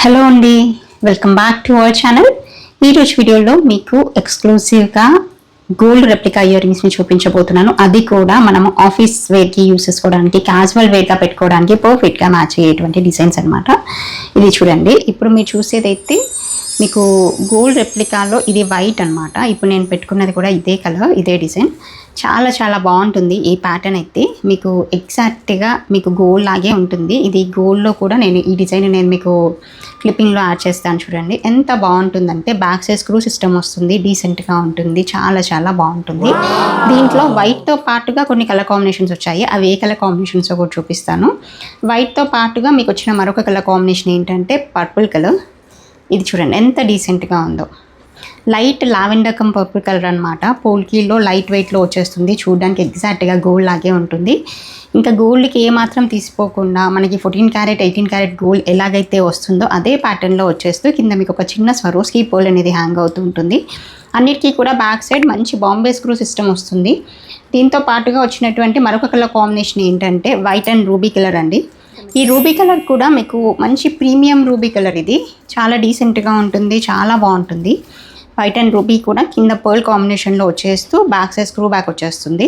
Hello అండి, welcome back to our channel. ఈరోజు వీడియోలో మీకు ఎక్స్క్లూసివ్గా గోల్డ్ రెప్లికా ఇయర్ రింగ్స్ని చూపించబోతున్నాను. అది కూడా మనము ఆఫీస్ వేర్కి యూస్ చేసుకోవడానికి, క్యాజువల్ వేర్గా పెట్టుకోవడానికి పర్ఫెక్ట్గా మ్యాచ్ అయ్యేటువంటి డిజైన్స్ అనమాట. ఇది చూడండి, ఇప్పుడు మీరు చూసేదైతే మీకు గోల్డ్ రెప్లికాలో ఇది వైట్ అనమాట. ఇప్పుడు నేను పెట్టుకున్నది కూడా ఇదే కలర్, ఇదే డిజైన్. చాలా చాలా బాగుంటుంది. ఈ ప్యాటర్న్ అయితే మీకు ఎగ్జాక్ట్గా మీకు గోల్డ్ లాగే ఉంటుంది. ఇది గోల్డ్లో కూడా ఈ డిజైన్ నేను మీకు క్లిప్పింగ్లో యాడ్ చేస్తాను. చూడండి ఎంత బాగుంటుందంటే బ్యాక్ సైడ్ స్క్రూ సిస్టమ్ వస్తుంది, డీసెంట్గా ఉంటుంది, చాలా చాలా బాగుంటుంది. దీంట్లో వైట్తో పాటుగా కొన్ని కలర్ కాంబినేషన్స్ వచ్చాయి. అవి ఏ కలర్ కాంబినేషన్స్ కూడా చూపిస్తాను. వైట్తో పాటుగా మీకు వచ్చిన మరొక కలర్ కాంబినేషన్ ఏంటంటే పర్పుల్ కలర్. ఇది చూడండి ఎంత డీసెంట్గా ఉందో. Light lavender come purple colour అనమాట. పోల్కీలో లైట్ వెయిట్లో వచ్చేస్తుంది. చూడడానికి ఎగ్జాక్ట్గా గోల్డ్ లాగే ఉంటుంది. ఇంకా గోల్డ్కి ఏమాత్రం తీసిపోకుండా మనకి 14 క్యారెట్ 18 క్యారెట్ గోల్డ్ ఎలాగైతే వస్తుందో అదే ప్యాటర్న్లో వచ్చేస్తూ కింద మీకు ఒక చిన్న స్వరోస్కీ పోల్ అనేది హ్యాంగ్ అవుతూ ఉంటుంది. అన్నిటికీ కూడా బ్యాక్ సైడ్ మంచి బాంబే స్క్రూ సిస్టమ్ వస్తుంది. దీంతో పాటుగా వచ్చినటువంటి మరొక కలర్ కాంబినేషన్ ఏంటంటే వైట్ అండ్ రూబీ కలర్ అండి. ఈ రూబీ కలర్ కూడా మీకు మంచి ప్రీమియం రూబీ కలర్. ఇది చాలా డీసెంట్గా ఉంటుంది, చాలా బాగుంటుంది. వైట్ అండ్ రూబీ కూడా కింద పర్ల్ కాంబినేషన్లో వచ్చేస్తూ బ్యాక్ సైడ్ స్క్రూ బ్యాక్ వచ్చేస్తుంది.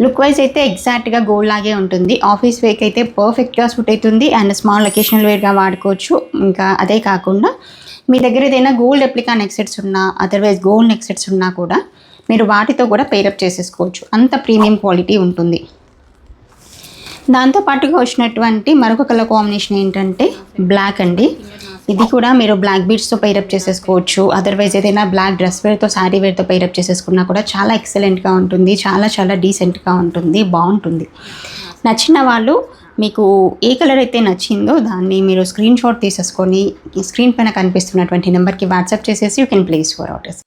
లుక్ వైజ్ అయితే ఎగ్జాక్ట్గా గోల్డ్ లాగే ఉంటుంది. ఆఫీస్ వేర్కి అయితే పర్ఫెక్ట్గా సూట్ అవుతుంది అండ్ స్మాల్ అకేషనల్ వేర్గా వాడుకోవచ్చు. ఇంకా అదే కాకుండా మీ దగ్గర ఏదైనా గోల్డ్ రెప్లికా నెక్ సెట్స్ ఉన్నా, అదర్వైజ్ గోల్డ్ నెక్ సెట్స్ ఉన్నా కూడా మీరు వాటితో కూడా పేరప్ చేసేసుకోవచ్చు. అంత ప్రీమియం క్వాలిటీ ఉంటుంది. దాంతోపాటుగా వచ్చినటువంటి మరొక కలర్ కాంబినేషన్ ఏంటంటే బ్లాక్ అండి. ఇది కూడా మీరు బ్లాక్ బీడ్స్తో పైరప్ చేసేసుకోవచ్చు. అదర్వైజ్ ఏదైనా బ్లాక్ డ్రెస్ వేర్తో, శారీ వేర్తో పైరప్ చేసేసుకున్నా కూడా చాలా ఎక్సలెంట్గా ఉంటుంది, చాలా చాలా డీసెంట్గా ఉంటుంది, బాగుంటుంది. నచ్చిన వాళ్ళు మీకు ఏ కలర్ అయితే నచ్చిందో దాన్ని మీరు స్క్రీన్ షాట్ తీసేసుకొని స్క్రీన్ పైన కనిపిస్తున్నటువంటి నెంబర్కి వాట్సాప్ చేసేసి you can place for orders.